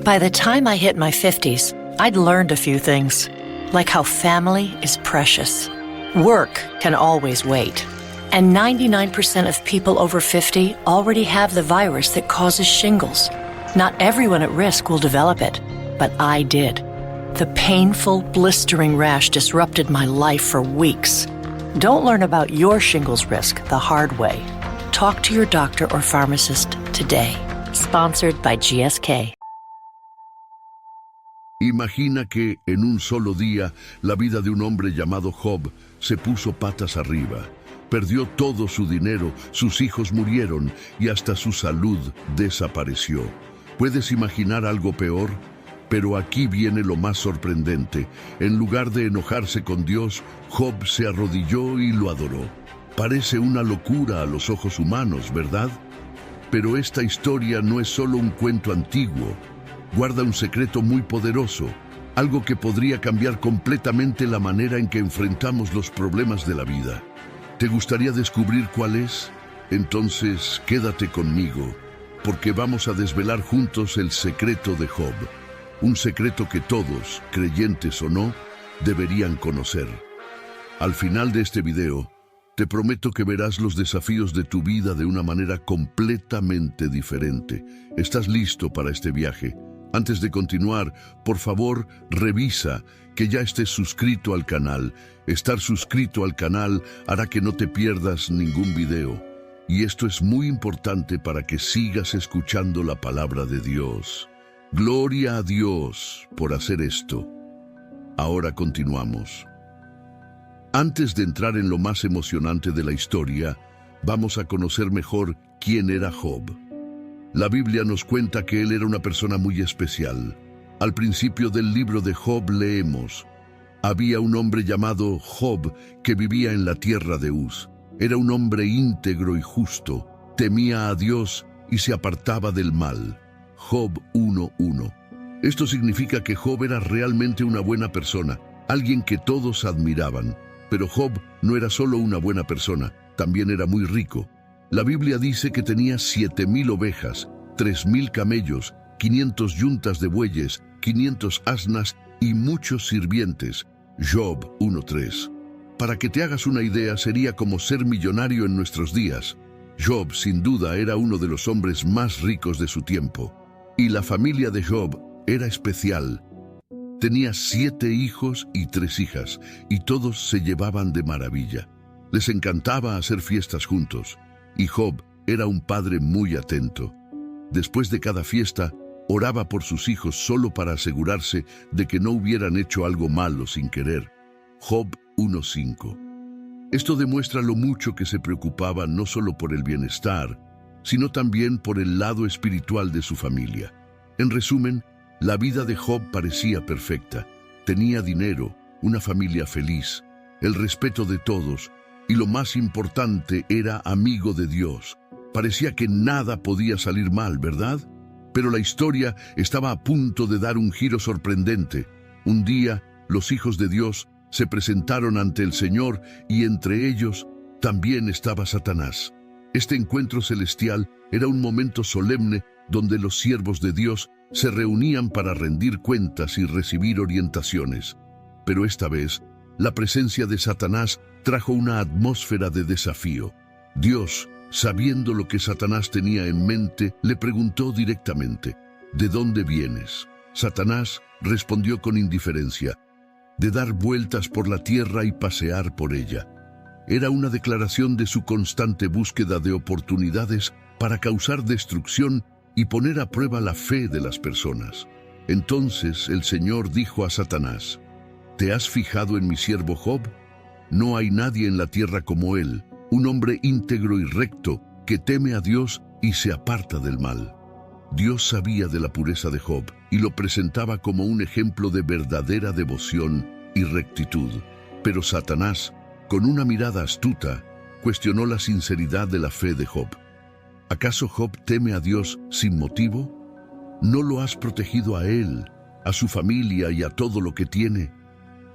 By the time I hit my 50s, I'd learned a few things, like how family is precious. Work can always wait. And 99% of people over 50 already have the virus that causes shingles. Not everyone at risk will develop it, but I did. The painful, blistering rash disrupted my life for weeks. Don't learn about your shingles risk the hard way. Talk to your doctor or pharmacist today. Sponsored by GSK. Imagina que, en un solo día, la vida de un hombre llamado Job se puso patas arriba. Perdió todo su dinero, sus hijos murieron y hasta su salud desapareció. ¿Puedes imaginar algo peor? Pero aquí viene lo más sorprendente. En lugar de enojarse con Dios, Job se arrodilló y lo adoró. Parece una locura a los ojos humanos, ¿verdad? Pero esta historia no es solo un cuento antiguo. Guarda un secreto muy poderoso, algo que podría cambiar completamente la manera en que enfrentamos los problemas de la vida. ¿Te gustaría descubrir cuál es? Entonces, quédate conmigo, porque vamos a desvelar juntos el secreto de Job. Un secreto que todos, creyentes o no, deberían conocer. Al final de este video, te prometo que verás los desafíos de tu vida de una manera completamente diferente. ¿Estás listo para este viaje? Antes de continuar, por favor, revisa que ya estés suscrito al canal. Estar suscrito al canal hará que no te pierdas ningún video. Y esto es muy importante para que sigas escuchando la palabra de Dios. Gloria a Dios por hacer esto. Ahora continuamos. Antes de entrar en lo más emocionante de la historia, vamos a conocer mejor quién era Job. La Biblia nos cuenta que él era una persona muy especial. Al principio del libro de Job leemos: había un hombre llamado Job que vivía en la tierra de Uz. Era un hombre íntegro y justo, temía a Dios y se apartaba del mal. Job 1:1. Esto significa que Job era realmente una buena persona, alguien que todos admiraban. Pero Job no era solo una buena persona, también era muy rico. La Biblia dice que tenía 7,000 ovejas, 3,000 camellos, 500 yuntas de bueyes, 500 asnas y muchos sirvientes. Job 1:3. Para que te hagas una idea, sería como ser millonario en nuestros días. Job, sin duda, era uno de los hombres más ricos de su tiempo. Y la familia de Job era especial. Tenía 7 hijos y 3 hijas, y todos se llevaban de maravilla. Les encantaba hacer fiestas juntos, y Job era un padre muy atento. Después de cada fiesta, oraba por sus hijos solo para asegurarse de que no hubieran hecho algo malo sin querer. Job 1:5. Esto demuestra lo mucho que se preocupaba no solo por el bienestar, sino también por el lado espiritual de su familia. En resumen, la vida de Job parecía perfecta. Tenía dinero, una familia feliz, el respeto de todos, y lo más importante, era amigo de Dios. Parecía que nada podía salir mal, ¿verdad? Pero la historia estaba a punto de dar un giro sorprendente. Un día, los hijos de Dios se presentaron ante el Señor y entre ellos también estaba Satanás. Este encuentro celestial era un momento solemne donde los siervos de Dios se reunían para rendir cuentas y recibir orientaciones. Pero esta vez, la presencia de Satanás trajo una atmósfera de desafío. Dios, sabiendo lo que Satanás tenía en mente, le preguntó directamente: ¿de dónde vienes? Satanás respondió con indiferencia: de dar vueltas por la tierra y pasear por ella. Era una declaración de su constante búsqueda de oportunidades para causar destrucción y poner a prueba la fe de las personas. Entonces el Señor dijo a Satanás: ¿te has fijado en mi siervo Job? No hay nadie en la tierra como él, un hombre íntegro y recto que teme a Dios y se aparta del mal. Dios sabía de la pureza de Job y lo presentaba como un ejemplo de verdadera devoción y rectitud. Pero Satanás, con una mirada astuta, cuestionó la sinceridad de la fe de Job. ¿Acaso Job teme a Dios sin motivo? ¿No lo has protegido a él, a su familia y a todo lo que tiene?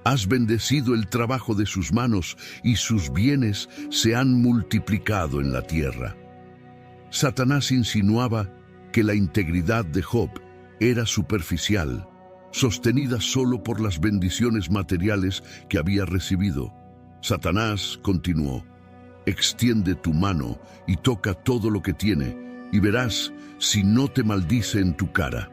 Has bendecido el trabajo de sus manos y sus bienes se han multiplicado en la tierra. Satanás insinuaba que la integridad de Job era superficial, sostenida solo por las bendiciones materiales que había recibido. Satanás continuó: extiende tu mano y toca todo lo que tiene, y verás si no te maldice en tu cara.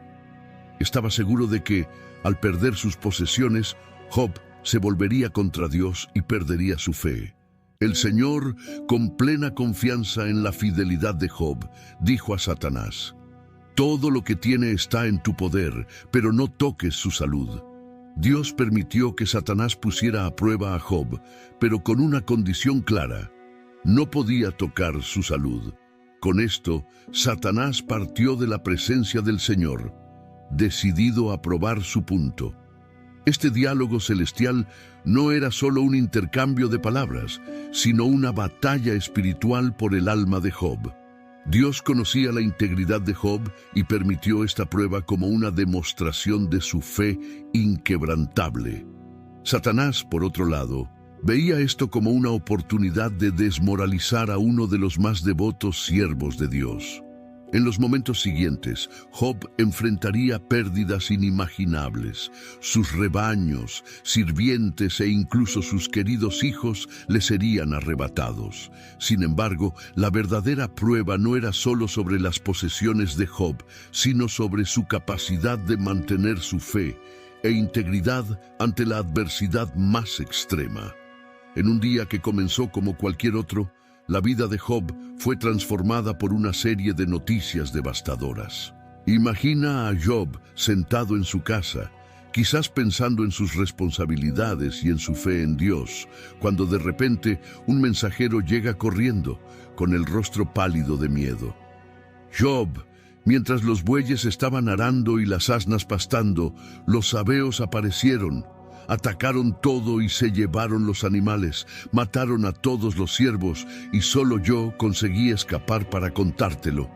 Estaba seguro de que, al perder sus posesiones, Job se volvería contra Dios y perdería su fe. El Señor, con plena confianza en la fidelidad de Job, dijo a Satanás: todo lo que tiene está en tu poder, pero no toques su salud. Dios permitió que Satanás pusiera a prueba a Job, pero con una condición clara: no podía tocar su salud. Con esto, Satanás partió de la presencia del Señor, decidido a probar su punto. Este diálogo celestial no era solo un intercambio de palabras, sino una batalla espiritual por el alma de Job. Dios conocía la integridad de Job y permitió esta prueba como una demostración de su fe inquebrantable. Satanás, por otro lado, veía esto como una oportunidad de desmoralizar a uno de los más devotos siervos de Dios. En los momentos siguientes, Job enfrentaría pérdidas inimaginables. Sus rebaños, sirvientes e incluso sus queridos hijos le serían arrebatados. Sin embargo, la verdadera prueba no era solo sobre las posesiones de Job, sino sobre su capacidad de mantener su fe e integridad ante la adversidad más extrema. En un día que comenzó como cualquier otro, la vida de Job fue transformada por una serie de noticias devastadoras. Imagina a Job sentado en su casa, quizás pensando en sus responsabilidades y en su fe en Dios, cuando de repente un mensajero llega corriendo, con el rostro pálido de miedo. Job, mientras los bueyes estaban arando y las asnas pastando, los sabeos aparecieron. Atacaron todo y se llevaron los animales, mataron a todos los siervos, y solo yo conseguí escapar para contártelo.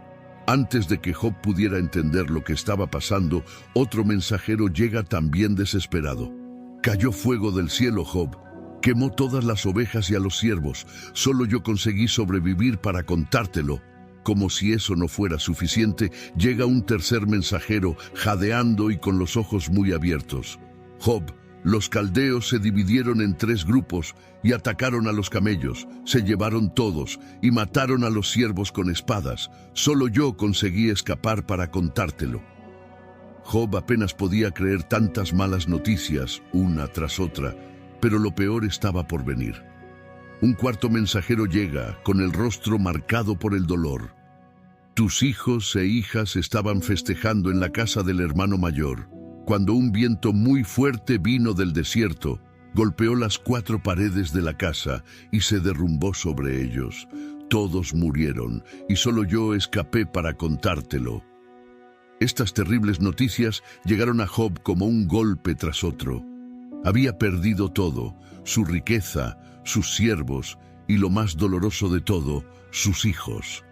Antes de que Job pudiera entender lo que estaba pasando, otro mensajero llega también desesperado. Cayó fuego del cielo, Job. Quemó todas las ovejas y a los siervos. Solo yo conseguí sobrevivir para contártelo. Como si eso no fuera suficiente, llega un tercer mensajero, jadeando y con los ojos muy abiertos. Job, los caldeos se dividieron en 3 grupos y atacaron a los camellos, se llevaron todos y mataron a los siervos con espadas. Solo yo conseguí escapar para contártelo. Job apenas podía creer tantas malas noticias, una tras otra, pero lo peor estaba por venir. Un cuarto mensajero llega, con el rostro marcado por el dolor. Tus hijos e hijas estaban festejando en la casa del hermano mayor, cuando un viento muy fuerte vino del desierto, golpeó las 4 paredes de la casa y se derrumbó sobre ellos. Todos murieron y solo yo escapé para contártelo. Estas terribles noticias llegaron a Job como un golpe tras otro. Había perdido todo, su riqueza, sus siervos y, lo más doloroso de todo, sus hijos.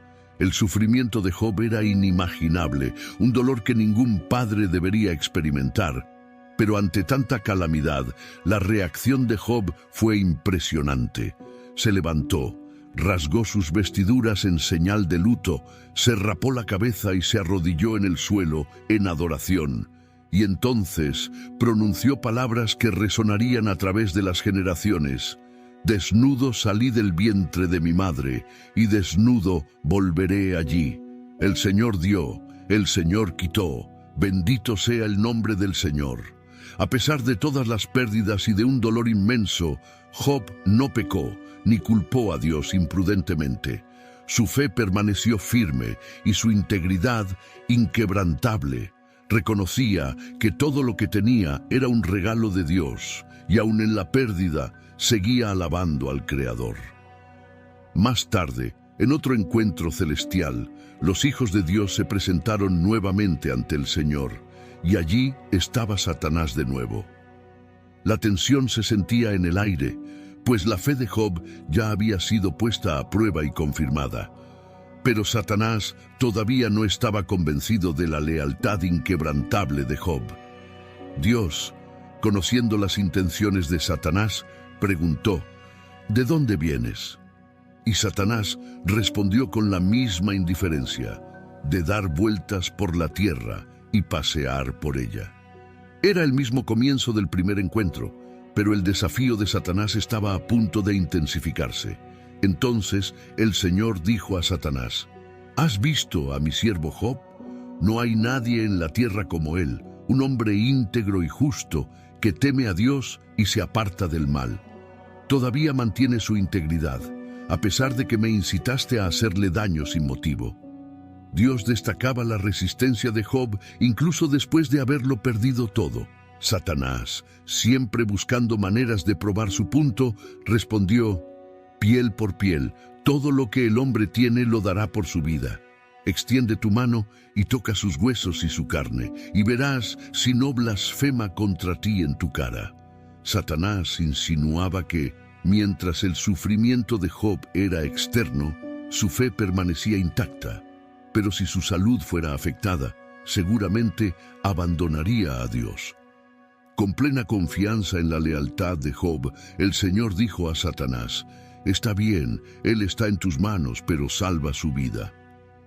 El sufrimiento de Job era inimaginable, un dolor que ningún padre debería experimentar. Pero ante tanta calamidad, la reacción de Job fue impresionante. Se levantó, rasgó sus vestiduras en señal de luto, se rapó la cabeza y se arrodilló en el suelo en adoración. Y entonces pronunció palabras que resonarían a través de las generaciones. Desnudo salí del vientre de mi madre, y desnudo volveré allí. El Señor dio, el Señor quitó. Bendito sea el nombre del Señor. A pesar de todas las pérdidas y de un dolor inmenso, Job no pecó, ni culpó a Dios imprudentemente. Su fe permaneció firme y su integridad inquebrantable. Reconocía que todo lo que tenía era un regalo de Dios, y aun en la pérdida, seguía alabando al Creador. Más tarde, en otro encuentro celestial, los hijos de Dios se presentaron nuevamente ante el Señor, y allí estaba Satanás de nuevo. La tensión se sentía en el aire, pues la fe de Job ya había sido puesta a prueba y confirmada. Pero Satanás todavía no estaba convencido de la lealtad inquebrantable de Job. Dios, conociendo las intenciones de Satanás, preguntó: ¿de dónde vienes? Y Satanás respondió con la misma indiferencia: de dar vueltas por la tierra y pasear por ella. Era el mismo comienzo del primer encuentro, pero el desafío de Satanás estaba a punto de intensificarse. Entonces el Señor dijo a Satanás: ¿Has visto a mi siervo Job? No hay nadie en la tierra como él, un hombre íntegro y justo, que teme a Dios y se aparta del mal. Todavía mantiene su integridad, a pesar de que me incitaste a hacerle daño sin motivo. Dios destacaba la resistencia de Job incluso después de haberlo perdido todo. Satanás, siempre buscando maneras de probar su punto, respondió: piel por piel, todo lo que el hombre tiene lo dará por su vida. Extiende tu mano y toca sus huesos y su carne, y verás si no blasfema contra ti en tu cara. Satanás insinuaba que, mientras el sufrimiento de Job era externo, su fe permanecía intacta, pero si su salud fuera afectada, seguramente abandonaría a Dios. Con plena confianza en la lealtad de Job, el Señor dijo a Satanás: está bien, él está en tus manos, pero salva su vida.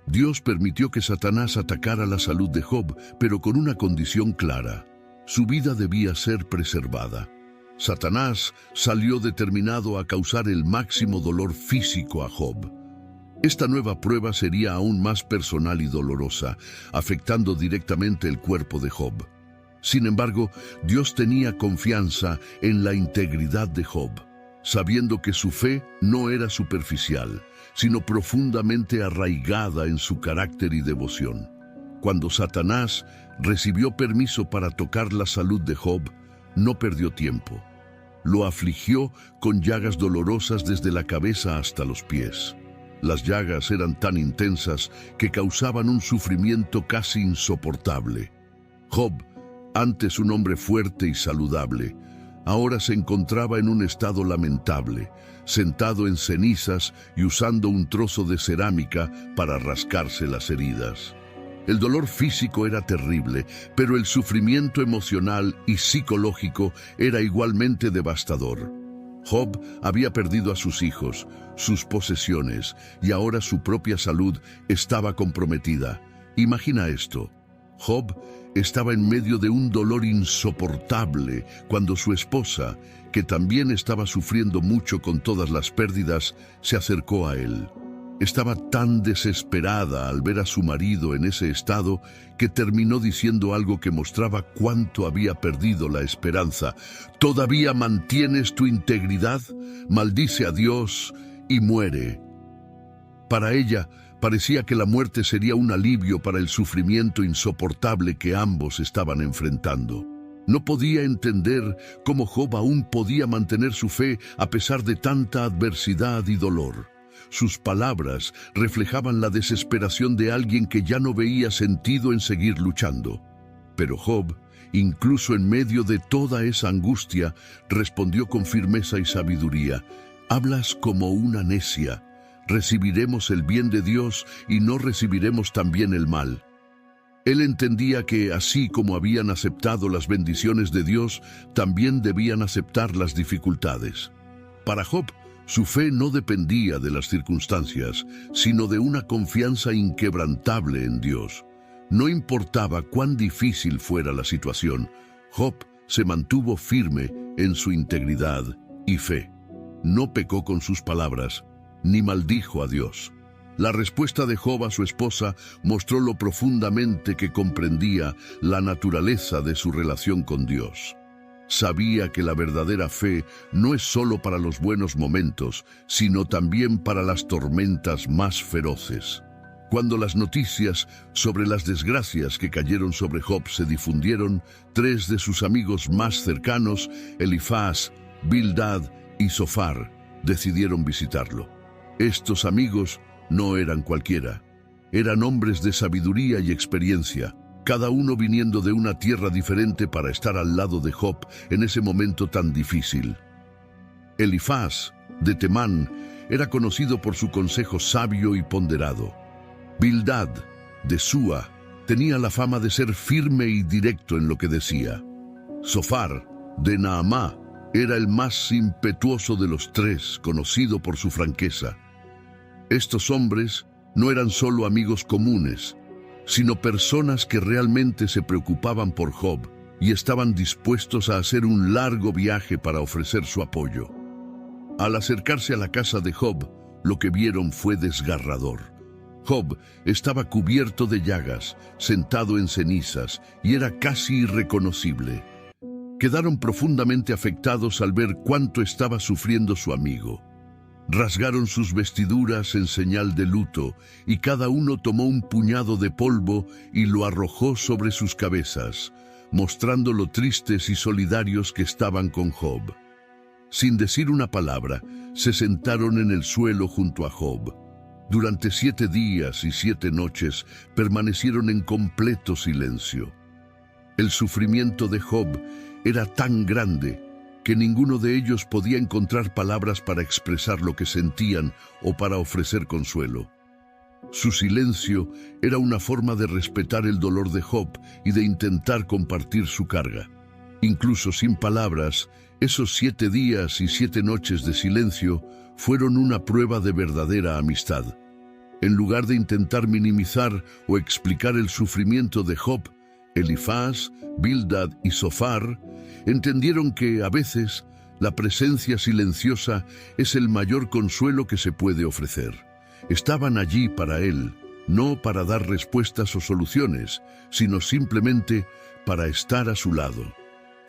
Dios permitió que Satanás atacara la salud de Job, pero con una condición clara: su vida debía ser preservada. Satanás salió determinado a causar el máximo dolor físico a Job. Esta nueva prueba sería aún más personal y dolorosa, afectando directamente el cuerpo de Job. Sin embargo, Dios tenía confianza en la integridad de Job, sabiendo que su fe no era superficial, sino profundamente arraigada en su carácter y devoción. Cuando Satanás recibió permiso para tocar la salud de Job, no perdió tiempo. Lo afligió con llagas dolorosas desde la cabeza hasta los pies. Las llagas eran tan intensas que causaban un sufrimiento casi insoportable. Job, antes un hombre fuerte y saludable, ahora se encontraba en un estado lamentable, sentado en cenizas y usando un trozo de cerámica para rascarse las heridas. El dolor físico era terrible, pero el sufrimiento emocional y psicológico era igualmente devastador. Job había perdido a sus hijos, sus posesiones, y ahora su propia salud estaba comprometida. Imagina esto: Job estaba en medio de un dolor insoportable cuando su esposa, que también estaba sufriendo mucho con todas las pérdidas, se acercó a él. Estaba tan desesperada al ver a su marido en ese estado que terminó diciendo algo que mostraba cuánto había perdido la esperanza. ¿Todavía mantienes tu integridad? Maldice a Dios y muere. Para ella, parecía que la muerte sería un alivio para el sufrimiento insoportable que ambos estaban enfrentando. No podía entender cómo Job aún podía mantener su fe a pesar de tanta adversidad y dolor. Sus palabras reflejaban la desesperación de alguien que ya no veía sentido en seguir luchando. Pero Job, incluso en medio de toda esa angustia, respondió con firmeza y sabiduría: hablas como una necia. Recibiremos el bien de Dios y no recibiremos también el mal. Él entendía que, así como habían aceptado las bendiciones de Dios, también debían aceptar las dificultades. Para Job, su fe no dependía de las circunstancias, sino de una confianza inquebrantable en Dios. No importaba cuán difícil fuera la situación, Job se mantuvo firme en su integridad y fe. No pecó con sus palabras, ni maldijo a Dios. La respuesta de Job a su esposa mostró lo profundamente que comprendía la naturaleza de su relación con Dios. Sabía que la verdadera fe no es solo para los buenos momentos, sino también para las tormentas más feroces. Cuando las noticias sobre las desgracias que cayeron sobre Job se difundieron, 3 de sus amigos más cercanos, Elifaz, Bildad y Zofar, decidieron visitarlo. Estos amigos no eran cualquiera, eran hombres de sabiduría y experiencia, cada uno viniendo de una tierra diferente para estar al lado de Job en ese momento tan difícil. Elifaz, de Temán, era conocido por su consejo sabio y ponderado. Bildad, de Súa, tenía la fama de ser firme y directo en lo que decía. Zofar, de Naamá, era el más impetuoso de los 3, conocido por su franqueza. Estos hombres no eran solo amigos comunes, sino personas que realmente se preocupaban por Job y estaban dispuestos a hacer un largo viaje para ofrecer su apoyo. Al acercarse a la casa de Job, lo que vieron fue desgarrador. Job estaba cubierto de llagas, sentado en cenizas, y era casi irreconocible. Quedaron profundamente afectados al ver cuánto estaba sufriendo su amigo. Rasgaron sus vestiduras en señal de luto, y cada uno tomó un puñado de polvo y lo arrojó sobre sus cabezas, mostrando lo tristes y solidarios que estaban con Job. Sin decir una palabra, se sentaron en el suelo junto a Job. Durante 7 días y 7 noches permanecieron en completo silencio. El sufrimiento de Job era tan grande que ninguno de ellos podía encontrar palabras para expresar lo que sentían o para ofrecer consuelo. Su silencio era una forma de respetar el dolor de Job y de intentar compartir su carga. Incluso sin palabras, esos 7 días y 7 noches de silencio fueron una prueba de verdadera amistad. En lugar de intentar minimizar o explicar el sufrimiento de Job, Elifaz, Bildad y Zofar entendieron que, a veces, la presencia silenciosa es el mayor consuelo que se puede ofrecer. Estaban allí para él, no para dar respuestas o soluciones, sino simplemente para estar a su lado.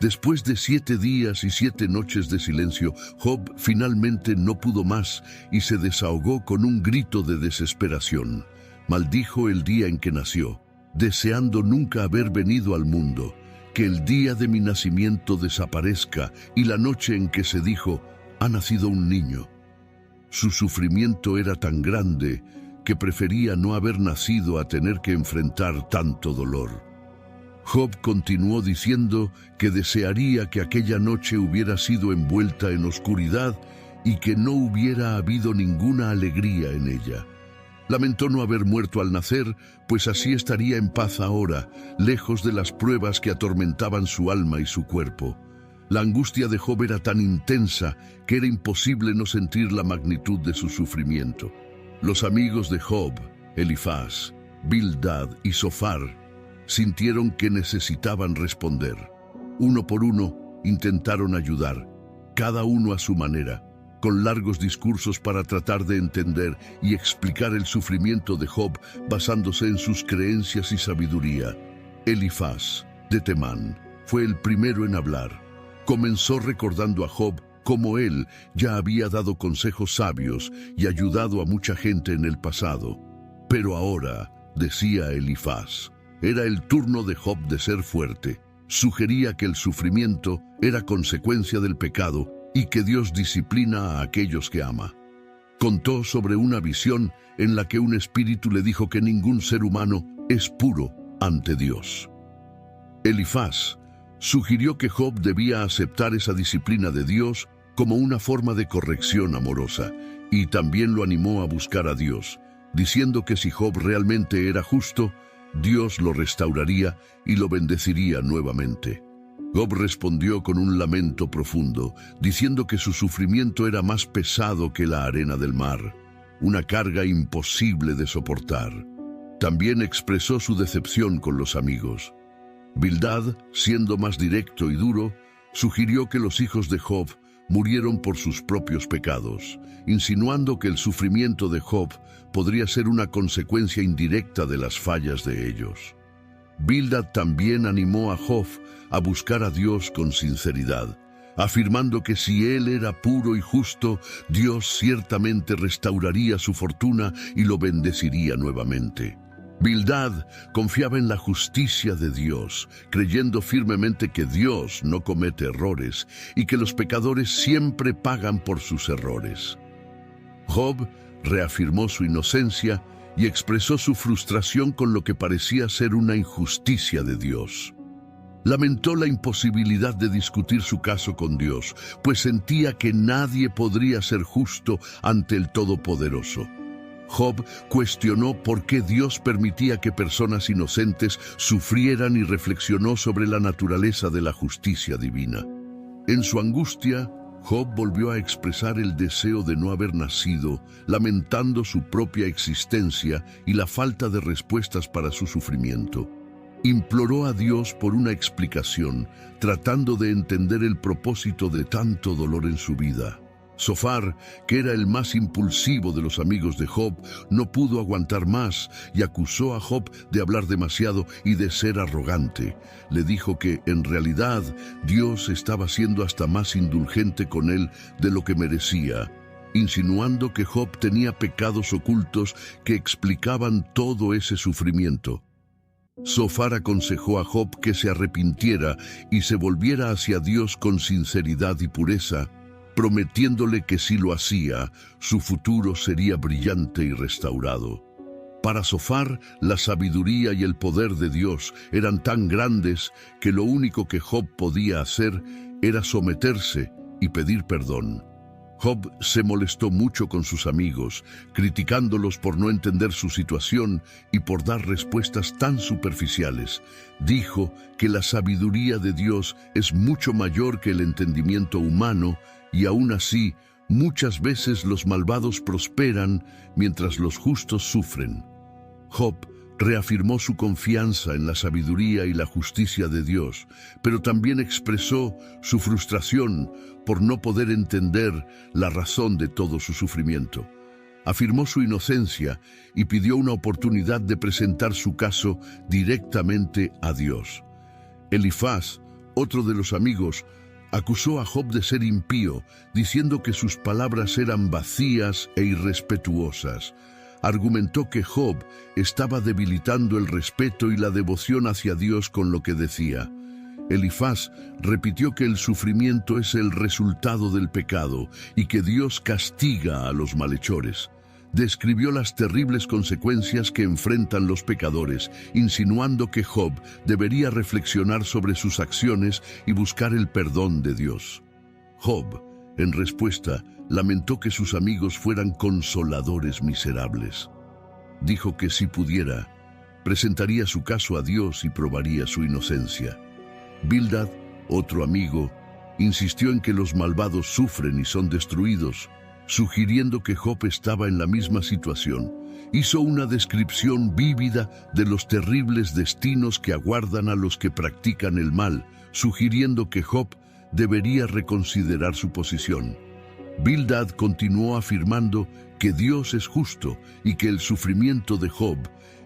Después de 7 días y 7 noches de silencio, Job finalmente no pudo más y se desahogó con un grito de desesperación. Maldijo el día en que nació, deseando nunca haber venido al mundo, que el día de mi nacimiento desaparezca y la noche en que se dijo, ha nacido un niño. Su sufrimiento era tan grande que prefería no haber nacido a tener que enfrentar tanto dolor. Job continuó diciendo que desearía que aquella noche hubiera sido envuelta en oscuridad y que no hubiera habido ninguna alegría en ella. Lamentó no haber muerto al nacer, pues así estaría en paz ahora, lejos de las pruebas que atormentaban su alma y su cuerpo. La angustia de Job era tan intensa que era imposible no sentir la magnitud de su sufrimiento. Los amigos de Job, Elifaz, Bildad y Zofar, sintieron que necesitaban responder. Uno por uno intentaron ayudar, cada uno a su manera, con largos discursos para tratar de entender y explicar el sufrimiento de Job basándose en sus creencias y sabiduría. Elifaz, de Temán, fue el primero en hablar. Comenzó recordando a Job cómo él ya había dado consejos sabios y ayudado a mucha gente en el pasado. Pero ahora, decía Elifaz, era el turno de Job de ser fuerte. Sugería que el sufrimiento era consecuencia del pecado y que Dios disciplina a aquellos que ama. Contó sobre una visión en la que un espíritu le dijo que ningún ser humano es puro ante Dios. Elifaz sugirió que Job debía aceptar esa disciplina de Dios como una forma de corrección amorosa, y también lo animó a buscar a Dios, diciendo que si Job realmente era justo, Dios lo restauraría y lo bendeciría nuevamente. Job respondió con un lamento profundo, diciendo que su sufrimiento era más pesado que la arena del mar, una carga imposible de soportar. También expresó su decepción con los amigos. Bildad, siendo más directo y duro, sugirió que los hijos de Job murieron por sus propios pecados, insinuando que el sufrimiento de Job podría ser una consecuencia indirecta de las fallas de ellos. Bildad también animó a Job a buscar a Dios con sinceridad, afirmando que si él era puro y justo, Dios ciertamente restauraría su fortuna y lo bendeciría nuevamente. Bildad confiaba en la justicia de Dios, creyendo firmemente que Dios no comete errores y que los pecadores siempre pagan por sus errores. Job reafirmó su inocencia y expresó su frustración con lo que parecía ser una injusticia de Dios. Lamentó la imposibilidad de discutir su caso con Dios, pues sentía que nadie podría ser justo ante el Todopoderoso. Job cuestionó por qué Dios permitía que personas inocentes sufrieran y reflexionó sobre la naturaleza de la justicia divina. En su angustia, Job volvió a expresar el deseo de no haber nacido, lamentando su propia existencia y la falta de respuestas para su sufrimiento. Imploró a Dios por una explicación, tratando de entender el propósito de tanto dolor en su vida. Zofar, que era el más impulsivo de los amigos de Job, no pudo aguantar más y acusó a Job de hablar demasiado y de ser arrogante. Le dijo que, en realidad, Dios estaba siendo hasta más indulgente con él de lo que merecía, insinuando que Job tenía pecados ocultos que explicaban todo ese sufrimiento. Zofar aconsejó a Job que se arrepintiera y se volviera hacia Dios con sinceridad y pureza, prometiéndole que si lo hacía, su futuro sería brillante y restaurado. Para Zofar, la sabiduría y el poder de Dios eran tan grandes que lo único que Job podía hacer era someterse y pedir perdón. Job se molestó mucho con sus amigos, criticándolos por no entender su situación y por dar respuestas tan superficiales. Dijo que la sabiduría de Dios es mucho mayor que el entendimiento humano y aún así, muchas veces los malvados prosperan mientras los justos sufren. Job reafirmó su confianza en la sabiduría y la justicia de Dios, pero también expresó su frustración por no poder entender la razón de todo su sufrimiento. Afirmó su inocencia y pidió una oportunidad de presentar su caso directamente a Dios. Elifaz, otro de los amigos, acusó a Job de ser impío, diciendo que sus palabras eran vacías e irrespetuosas. Argumentó que Job estaba debilitando el respeto y la devoción hacia Dios con lo que decía. Elifaz repitió que el sufrimiento es el resultado del pecado y que Dios castiga a los malhechores. Describió las terribles consecuencias que enfrentan los pecadores, insinuando que Job debería reflexionar sobre sus acciones y buscar el perdón de Dios. Job, en respuesta, lamentó que sus amigos fueran consoladores miserables. Dijo que si pudiera, presentaría su caso a Dios y probaría su inocencia. Bildad, otro amigo, insistió en que los malvados sufren y son destruidos, sugiriendo que Job estaba en la misma situación. Hizo una descripción vívida de los terribles destinos que aguardan a los que practican el mal, sugiriendo que Job debería reconsiderar su posición. Bildad continuó afirmando que Dios es justo y que el sufrimiento de Job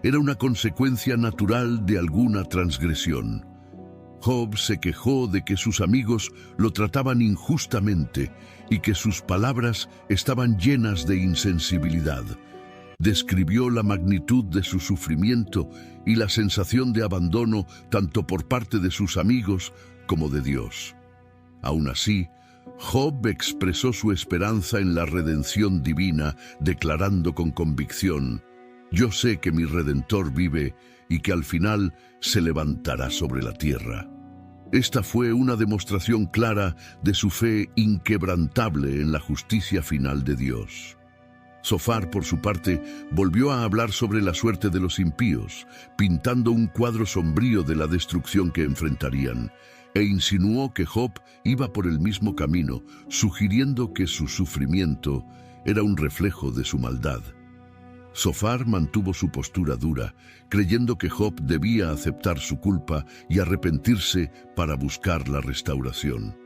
era una consecuencia natural de alguna transgresión. Job se quejó de que sus amigos lo trataban injustamente y que sus palabras estaban llenas de insensibilidad. Describió la magnitud de su sufrimiento y la sensación de abandono tanto por parte de sus amigos como de Dios. Aún así, Job expresó su esperanza en la redención divina, declarando con convicción: «Yo sé que mi Redentor vive y que al final se levantará sobre la tierra». Esta fue una demostración clara de su fe inquebrantable en la justicia final de Dios. Zofar, por su parte, volvió a hablar sobre la suerte de los impíos, pintando un cuadro sombrío de la destrucción que enfrentarían, e insinuó que Job iba por el mismo camino, sugiriendo que su sufrimiento era un reflejo de su maldad. Zofar mantuvo su postura dura, creyendo que Job debía aceptar su culpa y arrepentirse para buscar la restauración.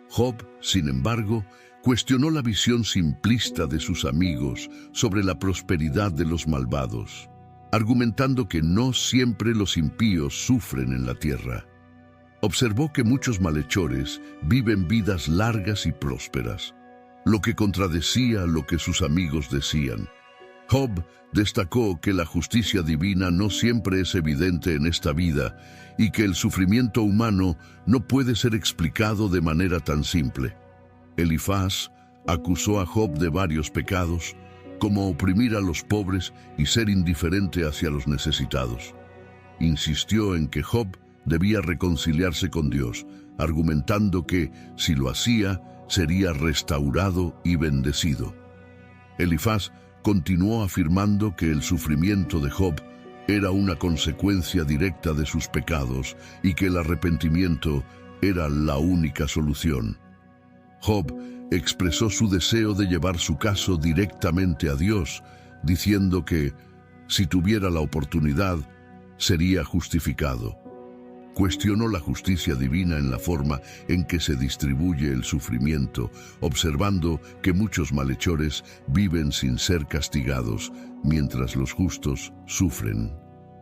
Job, sin embargo, cuestionó la visión simplista de sus amigos sobre la prosperidad de los malvados, argumentando que no siempre los impíos sufren en la tierra. Observó que muchos malhechores viven vidas largas y prósperas, lo que contradecía lo que sus amigos decían. Job destacó que la justicia divina no siempre es evidente en esta vida y que el sufrimiento humano no puede ser explicado de manera tan simple. Elifaz acusó a Job de varios pecados, como oprimir a los pobres y ser indiferente hacia los necesitados. Insistió en que Job debía reconciliarse con Dios, argumentando que, si lo hacía, sería restaurado y bendecido. Elifaz continuó afirmando que el sufrimiento de Job era una consecuencia directa de sus pecados y que el arrepentimiento era la única solución. Job expresó su deseo de llevar su caso directamente a Dios, diciendo que, si tuviera la oportunidad, sería justificado. Cuestionó la justicia divina en la forma en que se distribuye el sufrimiento, observando que muchos malhechores viven sin ser castigados, mientras los justos sufren.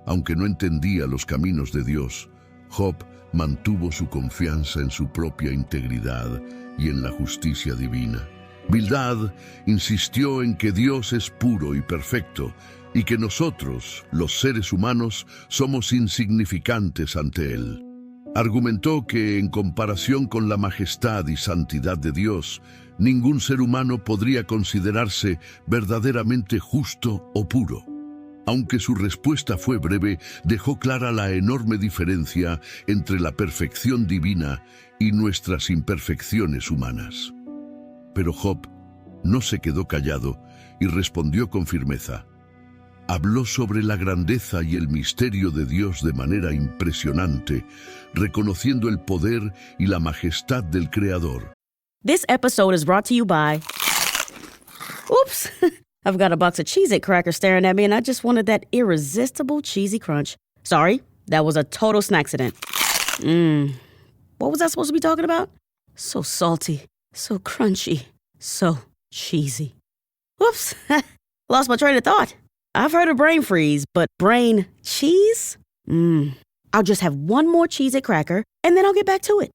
Aunque no entendía los caminos de Dios, Job mantuvo su confianza en su propia integridad y en la justicia divina. Bildad insistió en que Dios es puro y perfecto, y que nosotros, los seres humanos, somos insignificantes ante Él. Argumentó que, en comparación con la majestad y santidad de Dios, ningún ser humano podría considerarse verdaderamente justo o puro. Aunque su respuesta fue breve, dejó clara la enorme diferencia entre la perfección divina y nuestras imperfecciones humanas. Pero Job no se quedó callado y respondió con firmeza. Habló sobre la grandeza y el misterio de Dios de manera impresionante, reconociendo el poder y la majestad del Creador. This episode is brought to you by... Oops! I've got a box of Cheez-It crackers staring at me and I just wanted that irresistible cheesy crunch. Sorry, that was a total snacksident. What was I supposed to be talking about? So salty, so crunchy, so cheesy. Whoops! Lost my train of thought. I've heard of brain freeze, but brain cheese? I'll just have one more Cheez-It cracker, and then I'll get back to it.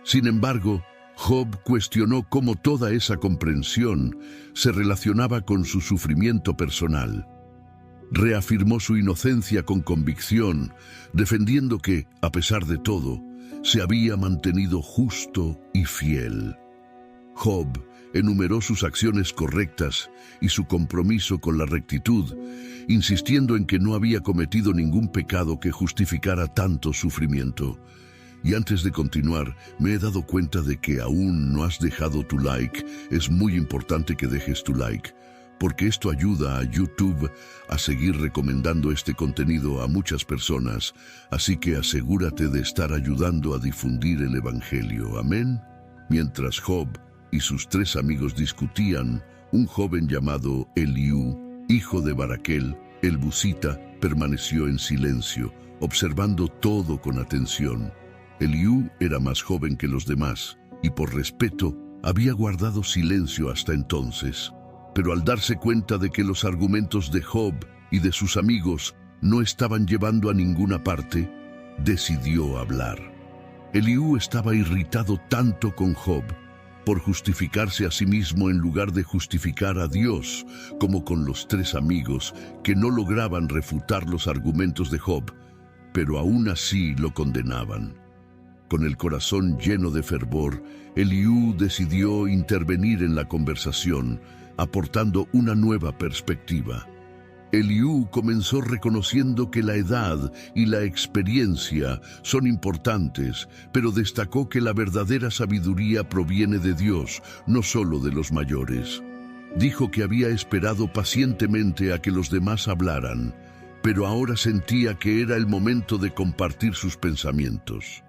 Sin embargo, Job cuestionó cómo toda esa comprensión se relacionaba con su sufrimiento personal. Reafirmó su inocencia con convicción, defendiendo que, a pesar de todo, se había mantenido justo y fiel. Job enumeró sus acciones correctas y su compromiso con la rectitud, insistiendo en que no había cometido ningún pecado que justificara tanto sufrimiento. Y antes de continuar, me he dado cuenta de que aún no has dejado tu like. Es muy importante que dejes tu like, porque esto ayuda a YouTube a seguir recomendando este contenido a muchas personas, así que asegúrate de estar ayudando a difundir el Evangelio. Amén. Mientras Job y sus 3 amigos discutían, un joven llamado Eliú, hijo de Baraquel, el busita, permaneció en silencio, observando todo con atención. Eliú era más joven que los demás, y por respeto había guardado silencio hasta entonces. Pero al darse cuenta de que los argumentos de Job y de sus amigos no estaban llevando a ninguna parte, decidió hablar. Eliú estaba irritado tanto con Job, por justificarse a sí mismo en lugar de justificar a Dios, como con los 3 amigos que no lograban refutar los argumentos de Job, pero aún así lo condenaban. Con el corazón lleno de fervor, Eliú decidió intervenir en la conversación, aportando una nueva perspectiva. Eliú comenzó reconociendo que la edad y la experiencia son importantes, pero destacó que la verdadera sabiduría proviene de Dios, no solo de los mayores. Dijo que había esperado pacientemente a que los demás hablaran, pero ahora sentía que era el momento de compartir sus pensamientos.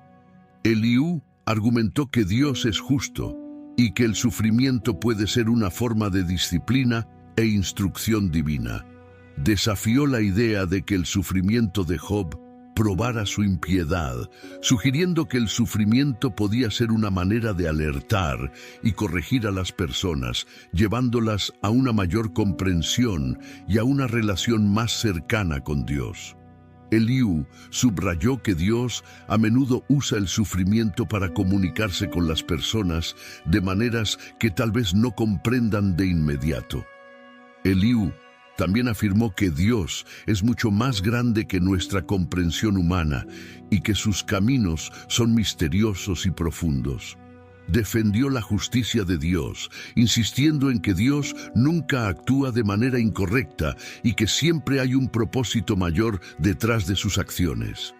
Eliú argumentó que Dios es justo y que el sufrimiento puede ser una forma de disciplina e instrucción divina. Desafió la idea de que el sufrimiento de Job probara su impiedad, sugiriendo que el sufrimiento podía ser una manera de alertar y corregir a las personas, llevándolas a una mayor comprensión y a una relación más cercana con Dios. Eliú subrayó que Dios a menudo usa el sufrimiento para comunicarse con las personas de maneras que tal vez no comprendan de inmediato. Eliú también afirmó que Dios es mucho más grande que nuestra comprensión humana y que sus caminos son misteriosos y profundos. Defendió la justicia de Dios, insistiendo en que Dios nunca actúa de manera incorrecta y que siempre hay un propósito mayor detrás de sus acciones.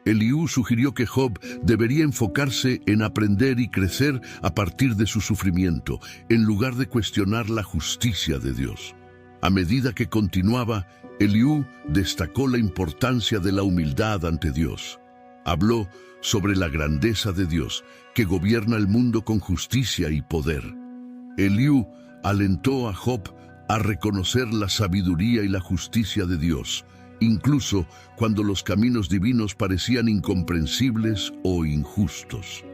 Eliú sugirió que Job debería enfocarse en aprender y crecer a partir de su sufrimiento, en lugar de cuestionar la justicia de Dios. A medida que continuaba, Eliú destacó la importancia de la humildad ante Dios. Habló sobre la grandeza de Dios, que gobierna el mundo con justicia y poder. Eliú alentó a Job a reconocer la sabiduría y la justicia de Dios, incluso cuando los caminos divinos parecían incomprensibles o injustos.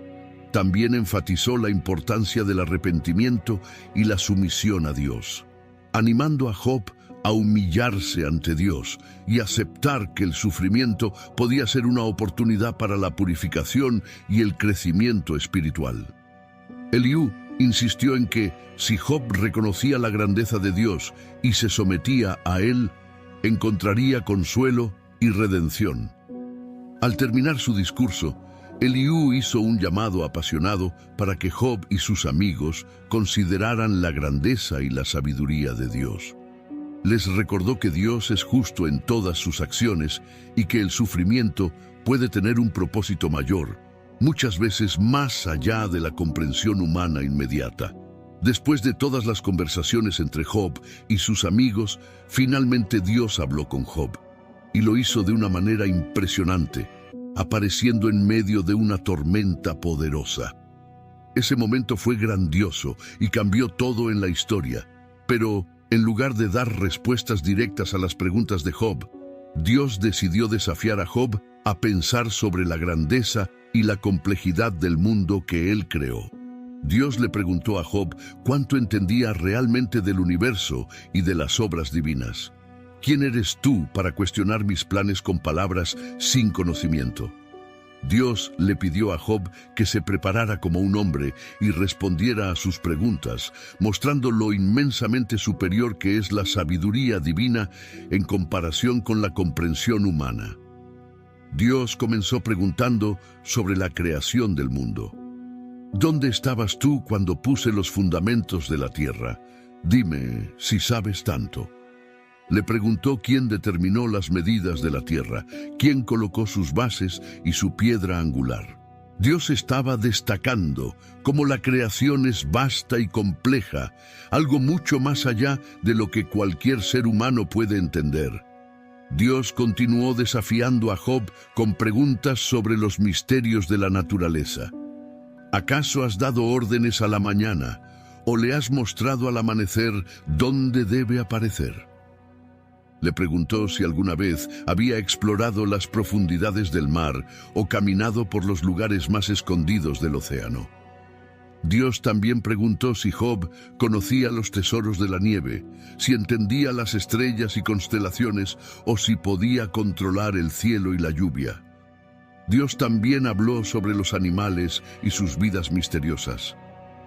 También enfatizó la importancia del arrepentimiento y la sumisión a Dios, animando a Job a humillarse ante Dios y aceptar que el sufrimiento podía ser una oportunidad para la purificación y el crecimiento espiritual. Eliú insistió en que, si Job reconocía la grandeza de Dios y se sometía a él, encontraría consuelo y redención. Al terminar su discurso, Eliú hizo un llamado apasionado para que Job y sus amigos consideraran la grandeza y la sabiduría de Dios. Les recordó que Dios es justo en todas sus acciones y que el sufrimiento puede tener un propósito mayor, muchas veces más allá de la comprensión humana inmediata. Después de todas las conversaciones entre Job y sus amigos, finalmente Dios habló con Job, y lo hizo de una manera impresionante, apareciendo en medio de una tormenta poderosa. Ese momento fue grandioso y cambió todo en la historia, pero en lugar de dar respuestas directas a las preguntas de Job, Dios decidió desafiar a Job a pensar sobre la grandeza y la complejidad del mundo que él creó. Dios le preguntó a Job cuánto entendía realmente del universo y de las obras divinas. ¿Quién eres tú para cuestionar mis planes con palabras sin conocimiento? Dios le pidió a Job que se preparara como un hombre y respondiera a sus preguntas, mostrando lo inmensamente superior que es la sabiduría divina en comparación con la comprensión humana. Dios comenzó preguntando sobre la creación del mundo. ¿Dónde estabas tú cuando puse los fundamentos de la tierra? Dime si sabes tanto. Le preguntó quién determinó las medidas de la tierra, quién colocó sus bases y su piedra angular. Dios estaba destacando cómo la creación es vasta y compleja, algo mucho más allá de lo que cualquier ser humano puede entender. Dios continuó desafiando a Job con preguntas sobre los misterios de la naturaleza. ¿Acaso has dado órdenes a la mañana o le has mostrado al amanecer dónde debe aparecer? Le preguntó si alguna vez había explorado las profundidades del mar o caminado por los lugares más escondidos del océano. Dios también preguntó si Job conocía los tesoros de la nieve, si entendía las estrellas y constelaciones o si podía controlar el cielo y la lluvia. Dios también habló sobre los animales y sus vidas misteriosas.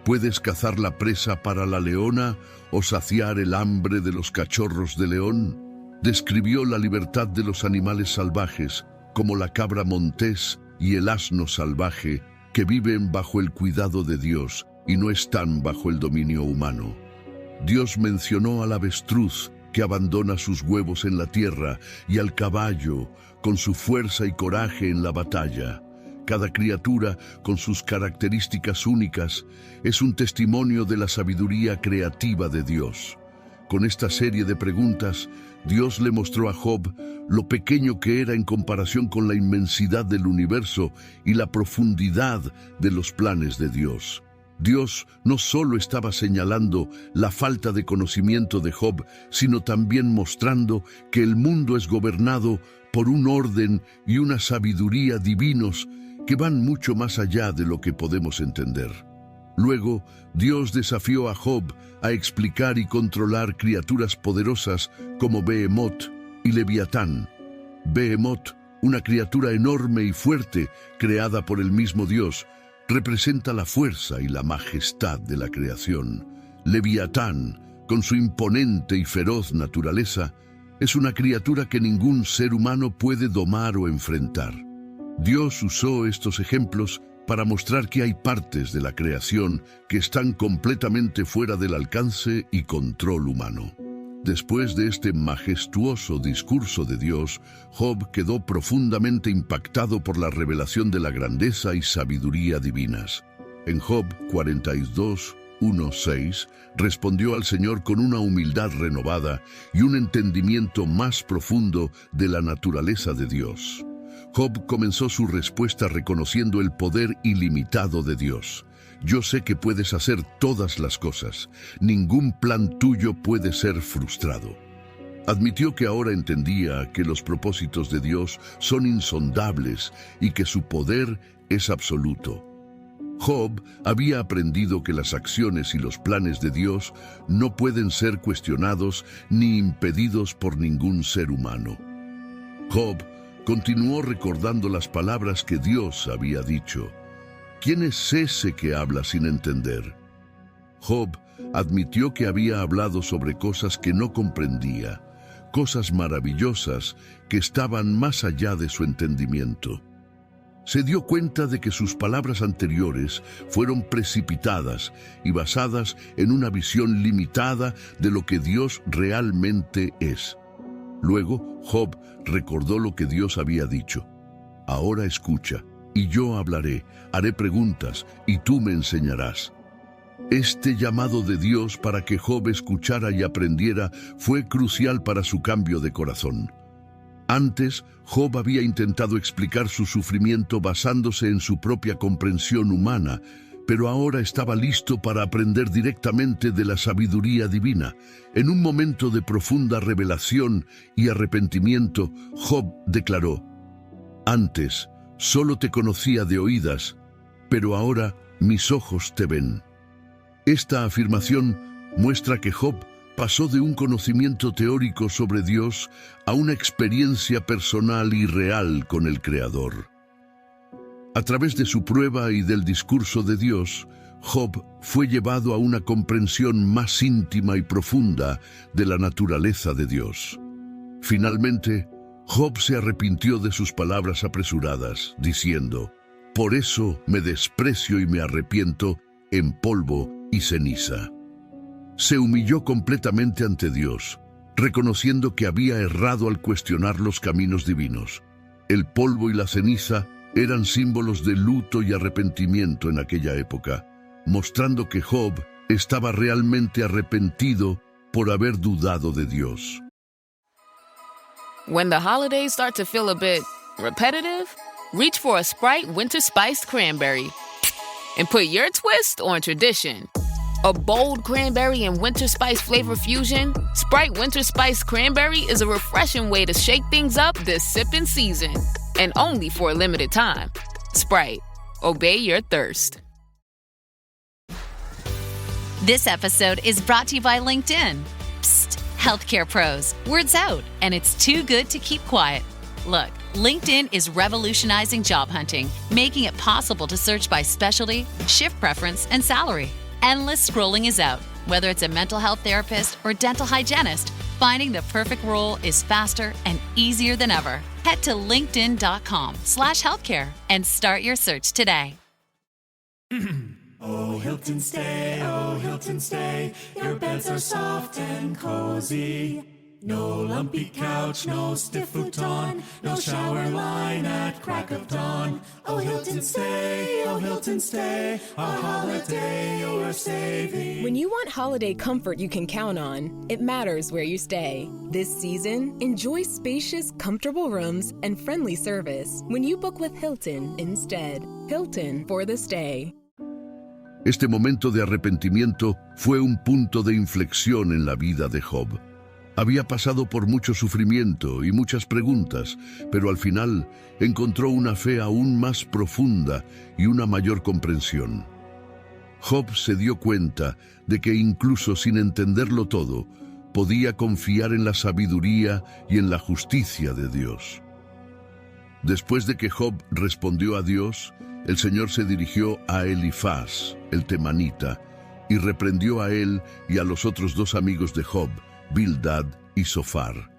¿Puedes cazar la presa para la leona o saciar el hambre de los cachorros de león? Describió la libertad de los animales salvajes, como la cabra montés y el asno salvaje, que viven bajo el cuidado de Dios y no están bajo el dominio humano. Dios mencionó al avestruz, que abandona sus huevos en la tierra, y al caballo, con su fuerza y coraje en la batalla. Cada criatura, con sus características únicas, es un testimonio de la sabiduría creativa de Dios. Con esta serie de preguntas, Dios le mostró a Job lo pequeño que era en comparación con la inmensidad del universo y la profundidad de los planes de Dios. Dios no solo estaba señalando la falta de conocimiento de Job, sino también mostrando que el mundo es gobernado por un orden y una sabiduría divinos que van mucho más allá de lo que podemos entender. Luego, Dios desafió a Job a explicar y controlar criaturas poderosas como Behemoth y Leviatán. Behemoth, una criatura enorme y fuerte creada por el mismo Dios, representa la fuerza y la majestad de la creación. Leviatán, con su imponente y feroz naturaleza, es una criatura que ningún ser humano puede domar o enfrentar. Dios usó estos ejemplos para mostrar que hay partes de la creación que están completamente fuera del alcance y control humano. Después de este majestuoso discurso de Dios, Job quedó profundamente impactado por la revelación de la grandeza y sabiduría divinas. En Job 42:1-6, respondió al Señor con una humildad renovada y un entendimiento más profundo de la naturaleza de Dios. Job comenzó su respuesta reconociendo el poder ilimitado de Dios. Yo sé que puedes hacer todas las cosas. Ningún plan tuyo puede ser frustrado. Admitió que ahora entendía que los propósitos de Dios son insondables y que su poder es absoluto. Job había aprendido que las acciones y los planes de Dios no pueden ser cuestionados ni impedidos por ningún ser humano. Job continuó recordando las palabras que Dios había dicho. ¿Quién es ese que habla sin entender? Job admitió que había hablado sobre cosas que no comprendía, cosas maravillosas que estaban más allá de su entendimiento. Se dio cuenta de que sus palabras anteriores fueron precipitadas y basadas en una visión limitada de lo que Dios realmente es. Luego, Job recordó lo que Dios había dicho. Ahora escucha, y yo hablaré, haré preguntas, y tú me enseñarás. Este llamado de Dios para que Job escuchara y aprendiera fue crucial para su cambio de corazón. Antes, Job había intentado explicar su sufrimiento basándose en su propia comprensión humana, pero ahora estaba listo para aprender directamente de la sabiduría divina. En un momento de profunda revelación y arrepentimiento, Job declaró: «Antes solo te conocía de oídas, pero ahora mis ojos te ven». Esta afirmación muestra que Job pasó de un conocimiento teórico sobre Dios a una experiencia personal y real con el Creador. A través de su prueba y del discurso de Dios, Job fue llevado a una comprensión más íntima y profunda de la naturaleza de Dios. Finalmente, Job se arrepintió de sus palabras apresuradas, diciendo: «Por eso me desprecio y me arrepiento en polvo y ceniza». Se humilló completamente ante Dios, reconociendo que había errado al cuestionar los caminos divinos. El polvo y la ceniza eran símbolos de luto y arrepentimiento en aquella época, mostrando que Job estaba realmente arrepentido por haber dudado de Dios. When the holidays start to feel a bit repetitive, reach for a Sprite Winter Spiced Cranberry and put your twist on tradition. A bold cranberry and winter spice flavor fusion, Sprite Winter Spiced Cranberry is a refreshing way to shake things up this sipping season. And only for a limited time. Sprite, obey your thirst. This episode is brought to you by LinkedIn. Psst, healthcare pros, word's out, and it's too good to keep quiet. Look, LinkedIn is revolutionizing job hunting, making it possible to search by specialty, shift preference, and salary. Endless scrolling is out. Whether it's a mental health therapist or dental hygienist, finding the perfect role is faster and easier than ever. Head to linkedin.com/healthcare and start your search today. Oh, Hilton stay, your beds are soft and cozy. No lumpy couch, no stiff futon, no shower line at crack of dawn. Oh, Hilton stay, a holiday you're saving. When you want holiday comfort you can count on, it matters where you stay. This season, enjoy spacious, comfortable rooms and friendly service when you book with Hilton instead. Hilton for the stay. Este momento de arrepentimiento fue un punto de inflexión en la vida de Job. Había pasado por mucho sufrimiento y muchas preguntas, pero al final encontró una fe aún más profunda y una mayor comprensión. Job se dio cuenta de que incluso sin entenderlo todo, podía confiar en la sabiduría y en la justicia de Dios. Después de que Job respondió a Dios, el Señor se dirigió a Elifaz, el temanita, y reprendió a él y a los otros dos amigos de Job, Bildad y Zofar.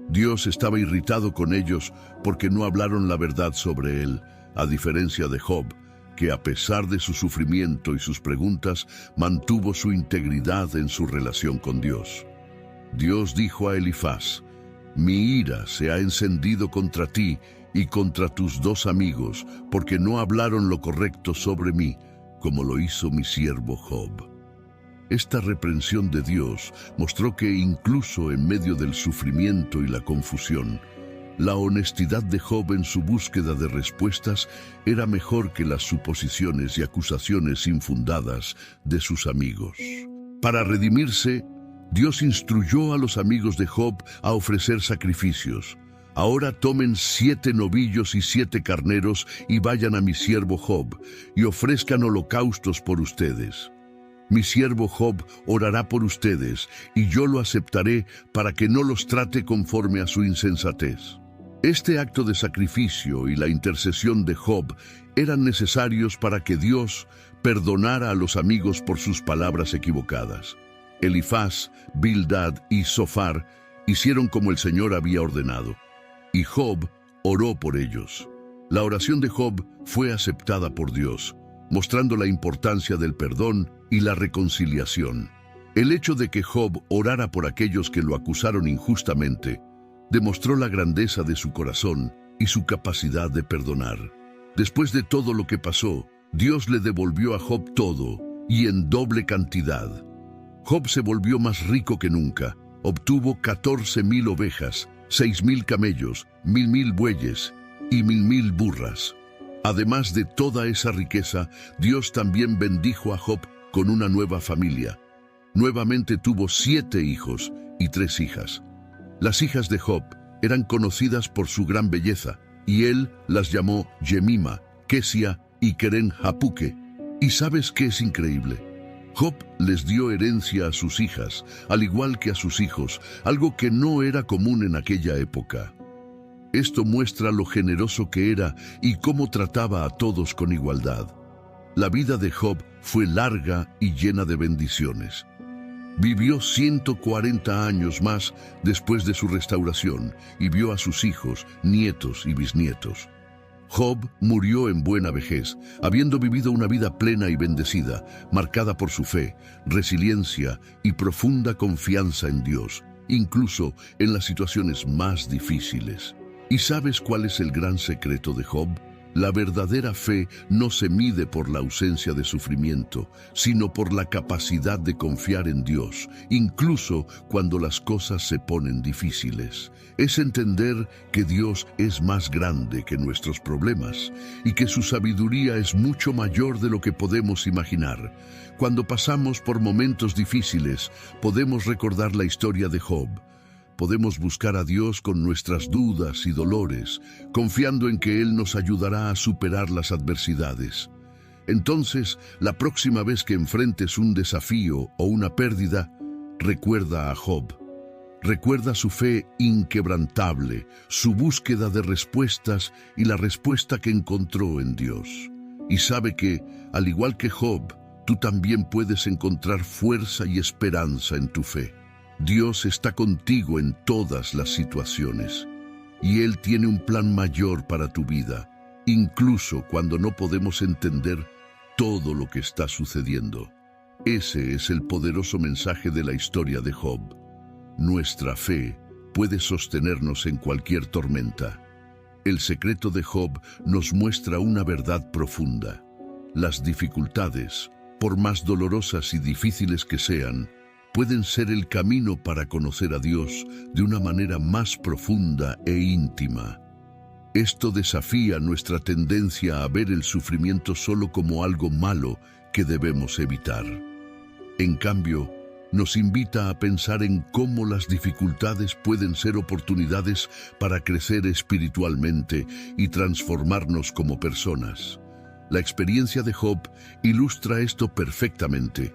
Dios estaba irritado con ellos porque no hablaron la verdad sobre él, a diferencia de Job, que a pesar de su sufrimiento y sus preguntas, mantuvo su integridad en su relación con Dios. Dios dijo a Elifaz: «Mi ira se ha encendido contra ti y contra tus dos amigos, porque no hablaron lo correcto sobre mí, como lo hizo mi siervo Job». Esta reprensión de Dios mostró que incluso en medio del sufrimiento y la confusión, La honestidad de Job en su búsqueda de respuestas era mejor que las suposiciones y acusaciones infundadas de sus amigos. Para redimirse, Dios instruyó a los amigos de Job a ofrecer sacrificios. Ahora tomen 7 novillos y 7 carneros y vayan a mi siervo Job y ofrezcan holocaustos por ustedes. Mi siervo Job orará por ustedes y yo lo aceptaré para que no los trate conforme a su insensatez. Este acto de sacrificio y la intercesión de Job eran necesarios para que Dios perdonara a los amigos por sus palabras equivocadas. Elifaz, Bildad y Zofar hicieron como el Señor había ordenado, y Job oró por ellos. La oración de Job fue aceptada por Dios, mostrando la importancia del perdón y la reconciliación. El hecho de que Job orara por aquellos que lo acusaron injustamente demostró la grandeza de su corazón y su capacidad de perdonar. Después de todo lo que pasó, Dios le devolvió a Job todo y en doble cantidad. Job se volvió más rico que nunca. Obtuvo 14,000 ovejas, 6,000 camellos, 1,000 bueyes y 1,000 burras. Además de toda esa riqueza, Dios también bendijo a Job con una nueva familia. Nuevamente tuvo 7 hijos y 3 hijas. Las hijas de Job eran conocidas por su gran belleza, y él las llamó Yemima, Kesia y Keren Hapuque. ¿Y sabes qué es increíble? Job les dio herencia a sus hijas, al igual que a sus hijos, algo que no era común en aquella época. Esto muestra lo generoso que era y cómo trataba a todos con igualdad. La vida de Job fue larga y llena de bendiciones. Vivió 140 años más después de su restauración y vio a sus hijos, nietos y bisnietos. Job murió en buena vejez, habiendo vivido una vida plena y bendecida, marcada por su fe, resiliencia y profunda confianza en Dios, incluso en las situaciones más difíciles. ¿Y sabes cuál es el gran secreto de Job? La verdadera fe no se mide por la ausencia de sufrimiento, sino por la capacidad de confiar en Dios, incluso cuando las cosas se ponen difíciles. Es entender que Dios es más grande que nuestros problemas y que su sabiduría es mucho mayor de lo que podemos imaginar. Cuando pasamos por momentos difíciles, podemos recordar la historia de Job. Podemos buscar a Dios con nuestras dudas y dolores, confiando en que Él nos ayudará a superar las adversidades. Entonces, la próxima vez que enfrentes un desafío o una pérdida, recuerda a Job. Recuerda su fe inquebrantable, su búsqueda de respuestas y la respuesta que encontró en Dios. Y sabe que, al igual que Job, tú también puedes encontrar fuerza y esperanza en tu fe. Dios está contigo en todas las situaciones, y Él tiene un plan mayor para tu vida, incluso cuando no podemos entender todo lo que está sucediendo. Ese es el poderoso mensaje de la historia de Job. Nuestra fe puede sostenernos en cualquier tormenta. El secreto de Job nos muestra una verdad profunda. Las dificultades, por más dolorosas y difíciles que sean, pueden ser el camino para conocer a Dios de una manera más profunda e íntima. Esto desafía nuestra tendencia a ver el sufrimiento solo como algo malo que debemos evitar. En cambio, nos invita a pensar en cómo las dificultades pueden ser oportunidades para crecer espiritualmente y transformarnos como personas. La experiencia de Job ilustra esto perfectamente.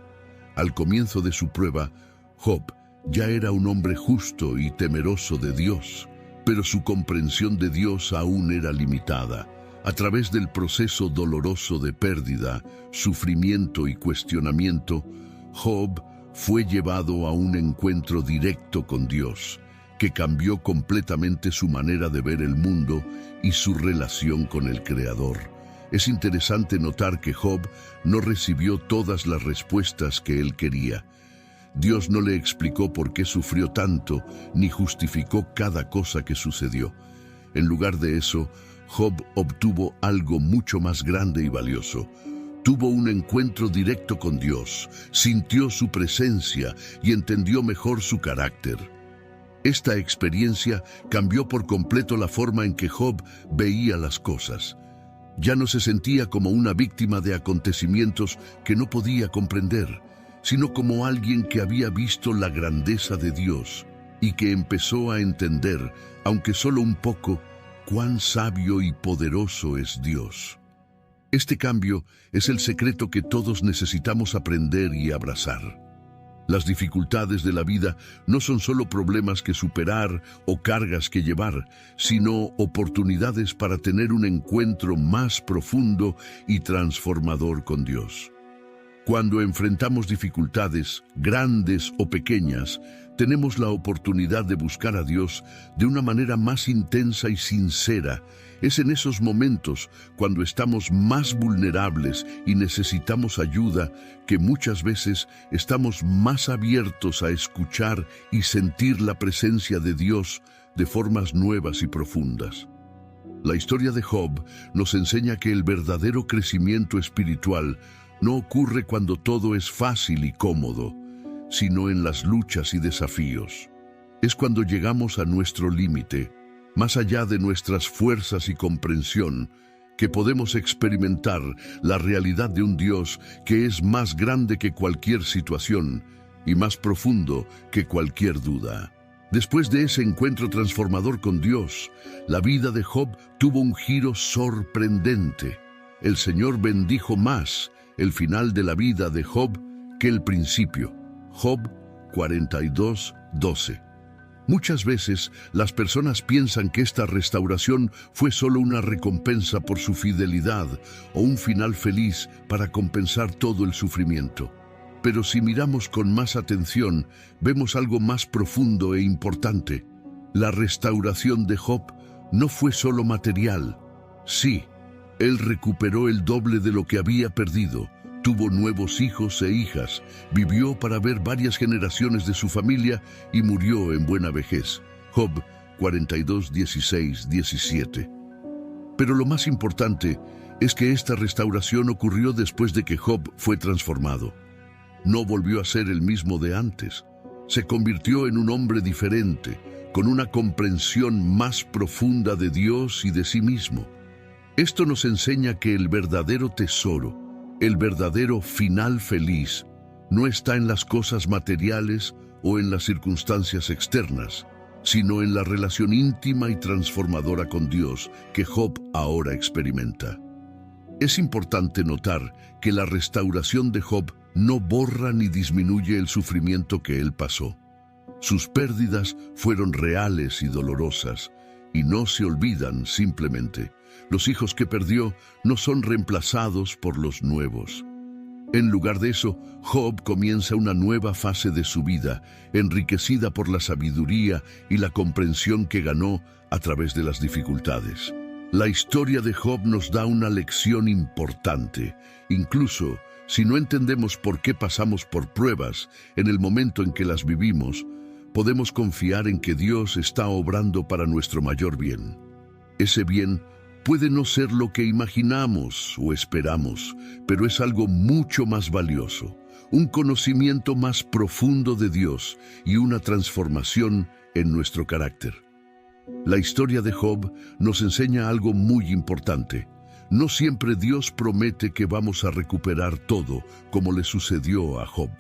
Al comienzo de su prueba, Job ya era un hombre justo y temeroso de Dios, pero su comprensión de Dios aún era limitada. A través del proceso doloroso de pérdida, sufrimiento y cuestionamiento, Job fue llevado a un encuentro directo con Dios, que cambió completamente su manera de ver el mundo y su relación con el Creador. Es interesante notar que Job no recibió todas las respuestas que él quería. Dios no le explicó por qué sufrió tanto, ni justificó cada cosa que sucedió. En lugar de eso, Job obtuvo algo mucho más grande y valioso. Tuvo un encuentro directo con Dios, sintió su presencia y entendió mejor su carácter. Esta experiencia cambió por completo la forma en que Job veía las cosas. Ya no se sentía como una víctima de acontecimientos que no podía comprender, sino como alguien que había visto la grandeza de Dios y que empezó a entender, aunque solo un poco, cuán sabio y poderoso es Dios. Este cambio es el secreto que todos necesitamos aprender y abrazar. Las dificultades de la vida no son solo problemas que superar o cargas que llevar, sino oportunidades para tener un encuentro más profundo y transformador con Dios. Cuando enfrentamos dificultades, grandes o pequeñas, tenemos la oportunidad de buscar a Dios de una manera más intensa y sincera. Es en esos momentos, cuando estamos más vulnerables y necesitamos ayuda, que muchas veces estamos más abiertos a escuchar y sentir la presencia de Dios de formas nuevas y profundas. La historia de Job nos enseña que el verdadero crecimiento espiritual no ocurre cuando todo es fácil y cómodo, sino en las luchas y desafíos. Es cuando llegamos a nuestro límite, más allá de nuestras fuerzas y comprensión, que podemos experimentar la realidad de un Dios que es más grande que cualquier situación y más profundo que cualquier duda. Después de ese encuentro transformador con Dios, la vida de Job tuvo un giro sorprendente. El Señor bendijo más el final de la vida de Job que el principio. Job 42:12. Muchas veces las personas piensan que esta restauración fue solo una recompensa por su fidelidad o un final feliz para compensar todo el sufrimiento. Pero si miramos con más atención, vemos algo más profundo e importante. La restauración de Job no fue solo material. Sí, él recuperó el doble de lo que había perdido. Tuvo nuevos hijos e hijas, vivió para ver varias generaciones de su familia y murió en buena vejez. Job 42:16-17. Pero lo más importante es que esta restauración ocurrió después de que Job fue transformado. No volvió a ser el mismo de antes. Se convirtió en un hombre diferente, con una comprensión más profunda de Dios y de sí mismo. Esto nos enseña que el verdadero tesoro, el verdadero final feliz, no está en las cosas materiales o en las circunstancias externas, sino en la relación íntima y transformadora con Dios que Job ahora experimenta. Es importante notar que la restauración de Job no borra ni disminuye el sufrimiento que él pasó. Sus pérdidas fueron reales y dolorosas, y no se olvidan simplemente. Los hijos que perdió no son reemplazados por los nuevos. En lugar de eso, Job comienza una nueva fase de su vida, enriquecida por la sabiduría y la comprensión que ganó a través de las dificultades. La historia de Job nos da una lección importante. Incluso si no entendemos por qué pasamos por pruebas en el momento en que las vivimos, podemos confiar en que Dios está obrando para nuestro mayor bien. Ese bien puede no ser lo que imaginamos o esperamos, pero es algo mucho más valioso, un conocimiento más profundo de Dios y una transformación en nuestro carácter. La historia de Job nos enseña algo muy importante. No siempre Dios promete que vamos a recuperar todo, como le sucedió a Job.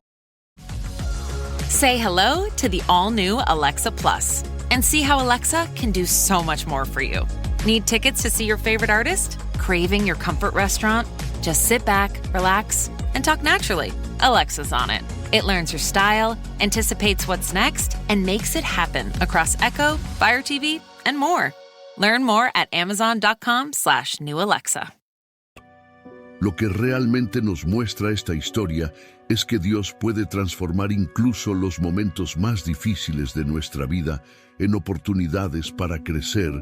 Say hello to the all-new Alexa Plus and see how Alexa can do so much more for you. Need tickets to see your favorite artist? Craving your comfort restaurant? Just sit back, relax, and talk naturally. Alexa's on it. It learns your style, anticipates what's next, and makes it happen across Echo, Fire TV, and more. Learn more at amazon.com/new Alexa. Lo que realmente nos muestra esta historia es que Dios puede transformar incluso los momentos más difíciles de nuestra vida en oportunidades para crecer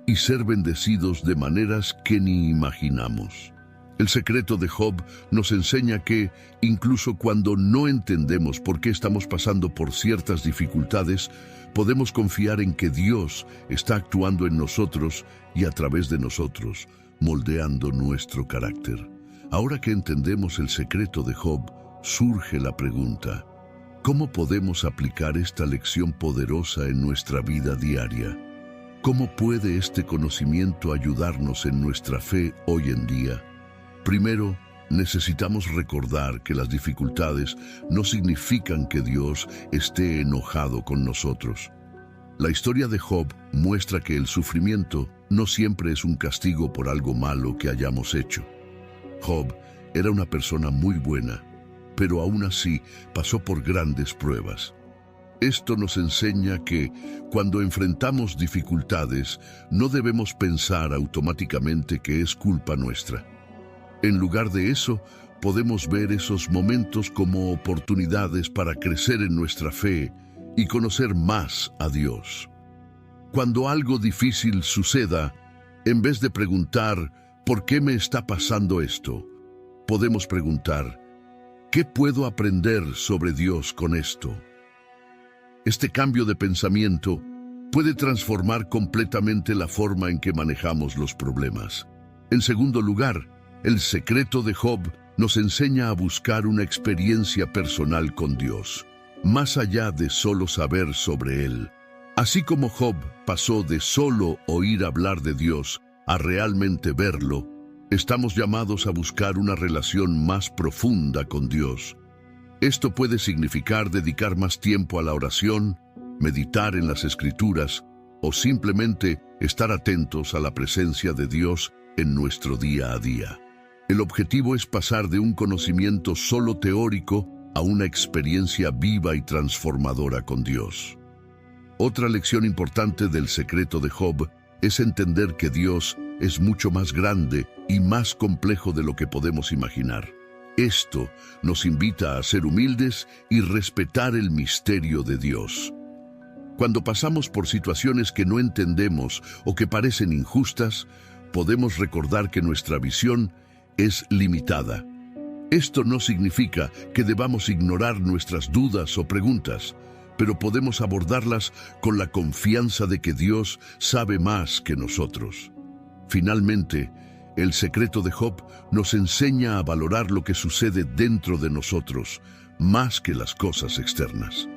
y ser bendecidos de maneras que ni imaginamos. El secreto de Job nos enseña que, incluso cuando no entendemos por qué estamos pasando por ciertas dificultades, podemos confiar en que Dios está actuando en nosotros y a través de nosotros, moldeando nuestro carácter. Ahora que entendemos el secreto de Job, surge la pregunta: ¿Cómo podemos aplicar esta lección poderosa en nuestra vida diaria? ¿Cómo puede este conocimiento ayudarnos en nuestra fe hoy en día? Primero, necesitamos recordar que las dificultades no significan que Dios esté enojado con nosotros. La historia de Job muestra que el sufrimiento no siempre es un castigo por algo malo que hayamos hecho. Job era una persona muy buena, pero aún así pasó por grandes pruebas. Esto nos enseña que, cuando enfrentamos dificultades, no debemos pensar automáticamente que es culpa nuestra. En lugar de eso, podemos ver esos momentos como oportunidades para crecer en nuestra fe y conocer más a Dios. Cuando algo difícil suceda, en vez de preguntar, ¿por qué me está pasando esto?, podemos preguntar, ¿qué puedo aprender sobre Dios con esto? Este cambio de pensamiento puede transformar completamente la forma en que manejamos los problemas. En segundo lugar, el secreto de Job nos enseña a buscar una experiencia personal con Dios, más allá de solo saber sobre Él. Así como Job pasó de solo oír hablar de Dios a realmente verlo, estamos llamados a buscar una relación más profunda con Dios. Esto puede significar dedicar más tiempo a la oración, meditar en las Escrituras o simplemente estar atentos a la presencia de Dios en nuestro día a día. El objetivo es pasar de un conocimiento solo teórico a una experiencia viva y transformadora con Dios. Otra lección importante del secreto de Job es entender que Dios es mucho más grande y más complejo de lo que podemos imaginar. Esto nos invita a ser humildes y respetar el misterio de Dios. Cuando pasamos por situaciones que no entendemos o que parecen injustas, podemos recordar que nuestra visión es limitada. Esto no significa que debamos ignorar nuestras dudas o preguntas, pero podemos abordarlas con la confianza de que Dios sabe más que nosotros. Finalmente, el secreto de Job nos enseña a valorar lo que sucede dentro de nosotros, más que las cosas externas.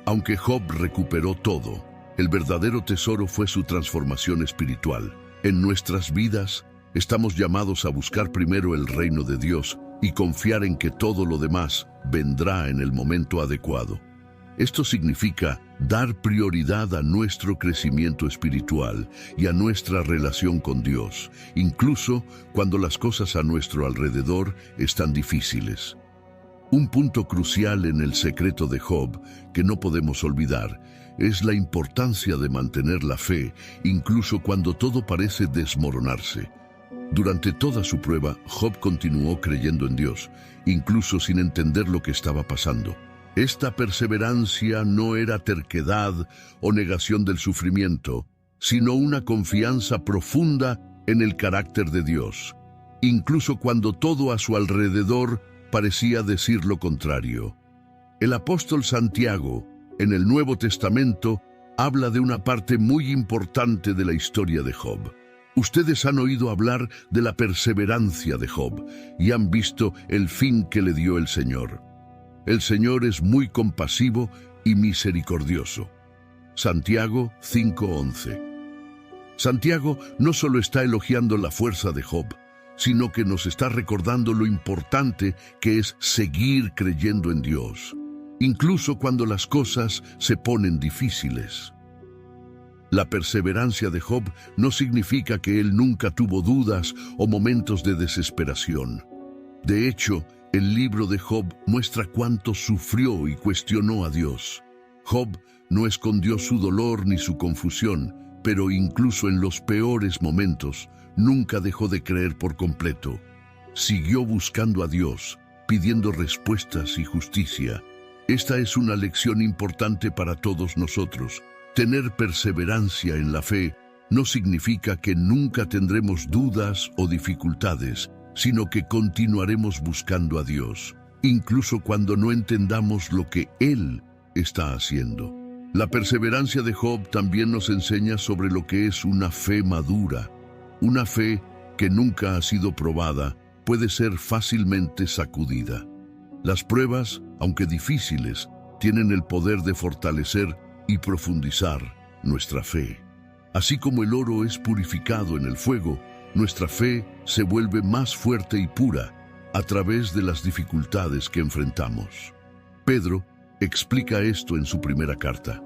Aunque Job recuperó todo, el verdadero tesoro fue su transformación espiritual. En nuestras vidas, estamos llamados a buscar primero el reino de Dios y confiar en que todo lo demás vendrá en el momento adecuado. Esto significa dar prioridad a nuestro crecimiento espiritual y a nuestra relación con Dios, incluso cuando las cosas a nuestro alrededor están difíciles. Un punto crucial en el secreto de Job que no podemos olvidar es la importancia de mantener la fe, incluso cuando todo parece desmoronarse. Durante toda su prueba, Job continuó creyendo en Dios, incluso sin entender lo que estaba pasando. Esta perseverancia no era terquedad o negación del sufrimiento, sino una confianza profunda en el carácter de Dios, incluso cuando todo a su alrededor parecía decir lo contrario. El apóstol Santiago, en el Nuevo Testamento, habla de una parte muy importante de la historia de Job. Ustedes han oído hablar de la perseverancia de Job y han visto el fin que le dio el Señor. El Señor es muy compasivo y misericordioso. Santiago 5:11. Santiago no solo está elogiando la fuerza de Job, sino que nos está recordando lo importante que es seguir creyendo en Dios, incluso cuando las cosas se ponen difíciles. La perseverancia de Job no significa que él nunca tuvo dudas o momentos de desesperación. De hecho, el libro de Job muestra cuánto sufrió y cuestionó a Dios. Job no escondió su dolor ni su confusión, pero incluso en los peores momentos, nunca dejó de creer por completo. Siguió buscando a Dios, pidiendo respuestas y justicia. Esta es una lección importante para todos nosotros. Tener perseverancia en la fe no significa que nunca tendremos dudas o dificultades, sino que continuaremos buscando a Dios, incluso cuando no entendamos lo que Él está haciendo. La perseverancia de Job también nos enseña sobre lo que es una fe madura. Una fe que nunca ha sido probada puede ser fácilmente sacudida. Las pruebas, aunque difíciles, tienen el poder de fortalecer y profundizar nuestra fe. Así como el oro es purificado en el fuego, nuestra fe se vuelve más fuerte y pura a través de las dificultades que enfrentamos. Pedro explica esto en su primera carta.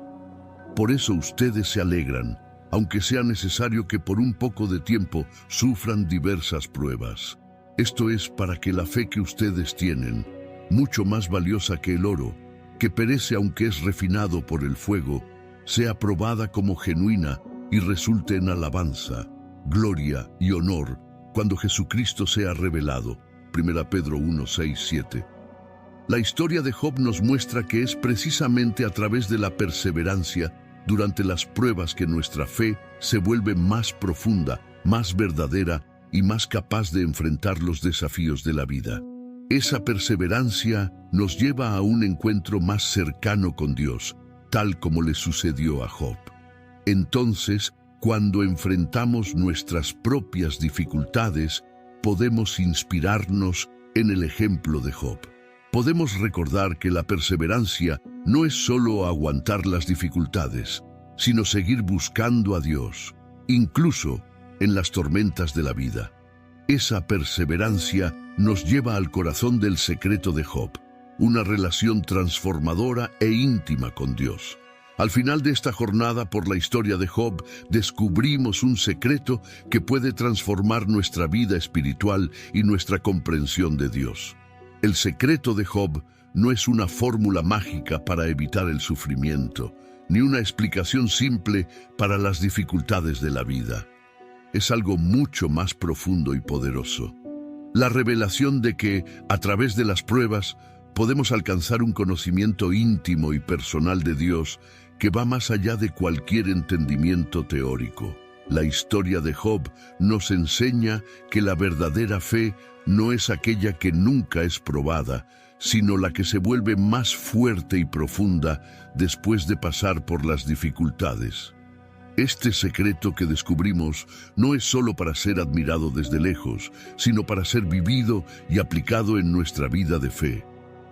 Por eso ustedes se alegran, aunque sea necesario que por un poco de tiempo sufran diversas pruebas. Esto es para que la fe que ustedes tienen, mucho más valiosa que el oro, que perece aunque es refinado por el fuego, sea probada como genuina y resulte en alabanza, gloria y honor cuando Jesucristo sea revelado. 1 Pedro 1, 6, 7. La historia de Job nos muestra que es precisamente a través de la perseverancia durante las pruebas que nuestra fe se vuelve más profunda, más verdadera y más capaz de enfrentar los desafíos de la vida. Esa perseverancia nos lleva a un encuentro más cercano con Dios, tal como le sucedió a Job. Entonces, cuando enfrentamos nuestras propias dificultades, podemos inspirarnos en el ejemplo de Job. Podemos recordar que la perseverancia no es solo aguantar las dificultades, sino seguir buscando a Dios, incluso en las tormentas de la vida. Esa perseverancia nos lleva al corazón del secreto de Job, una relación transformadora e íntima con Dios. Al final de esta jornada por la historia de Job, descubrimos un secreto que puede transformar nuestra vida espiritual y nuestra comprensión de Dios. El secreto de Job no es una fórmula mágica para evitar el sufrimiento, ni una explicación simple para las dificultades de la vida. Es algo mucho más profundo y poderoso. La revelación de que, a través de las pruebas, podemos alcanzar un conocimiento íntimo y personal de Dios que va más allá de cualquier entendimiento teórico. La historia de Job nos enseña que la verdadera fe no es aquella que nunca es probada, sino la que se vuelve más fuerte y profunda después de pasar por las dificultades. Este secreto que descubrimos no es solo para ser admirado desde lejos, sino para ser vivido y aplicado en nuestra vida de fe.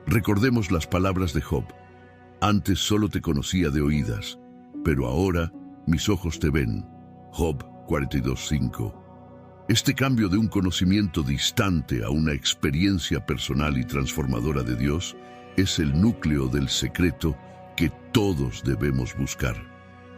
Recordemos las palabras de Job. Antes solo te conocía de oídas, pero ahora mis ojos te ven. Job 42:5. Este cambio de un conocimiento distante a una experiencia personal y transformadora de Dios es el núcleo del secreto que todos debemos buscar.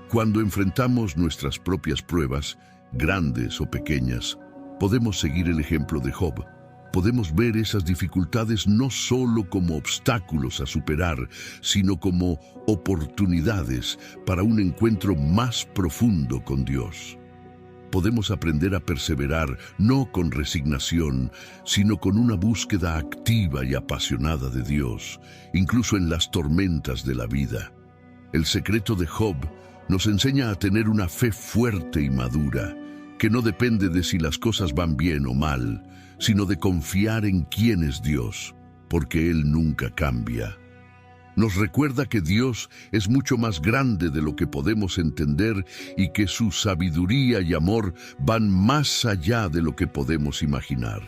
Cuando enfrentamos nuestras propias pruebas, grandes o pequeñas, podemos seguir el ejemplo de Job. Podemos ver esas dificultades no solo como obstáculos a superar, sino como oportunidades para un encuentro más profundo con Dios. Podemos aprender a perseverar no con resignación, sino con una búsqueda activa y apasionada de Dios, incluso en las tormentas de la vida. El secreto de Job nos enseña a tener una fe fuerte y madura, que no depende de si las cosas van bien o mal, sino de confiar en quién es Dios, porque Él nunca cambia. Nos recuerda que Dios es mucho más grande de lo que podemos entender y que su sabiduría y amor van más allá de lo que podemos imaginar.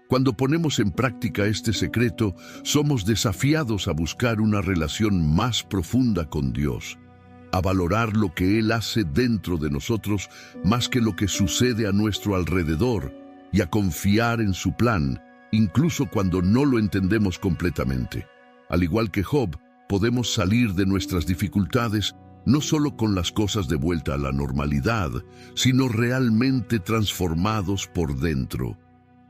Cuando ponemos en práctica este secreto, somos desafiados a buscar una relación más profunda con Dios, a valorar lo que Él hace dentro de nosotros más que lo que sucede a nuestro alrededor y a confiar en su plan, incluso cuando no lo entendemos completamente. Al igual que Job, podemos salir de nuestras dificultades no solo con las cosas de vuelta a la normalidad, sino realmente transformados por dentro.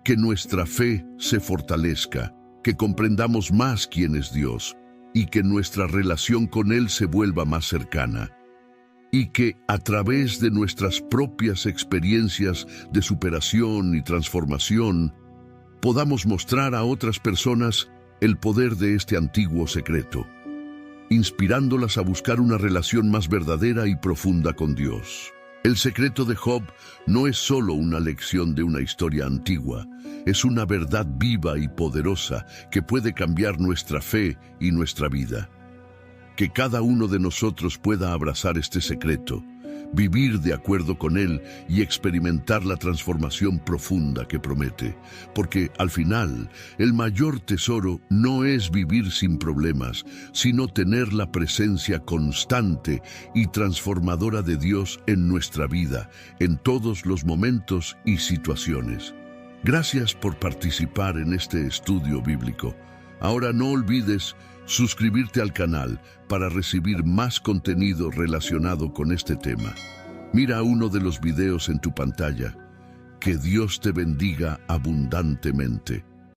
Que nuestra fe se fortalezca, que comprendamos más quién es Dios y que nuestra relación con Él se vuelva más cercana. Y que a través de nuestras propias experiencias de superación y transformación, podamos mostrar a otras personas el poder de este antiguo secreto, inspirándolas a buscar una relación más verdadera y profunda con Dios. El secreto de Job no es solo una lección de una historia antigua, es una verdad viva y poderosa que puede cambiar nuestra fe y nuestra vida. Que cada uno de nosotros pueda abrazar este secreto, vivir de acuerdo con Él y experimentar la transformación profunda que promete. Porque al final, el mayor tesoro no es vivir sin problemas, sino tener la presencia constante y transformadora de Dios en nuestra vida, en todos los momentos y situaciones. Gracias por participar en este estudio bíblico. Ahora no olvides suscribirte al canal para recibir más contenido relacionado con este tema. Mira uno de los videos en tu pantalla. Que Dios te bendiga abundantemente.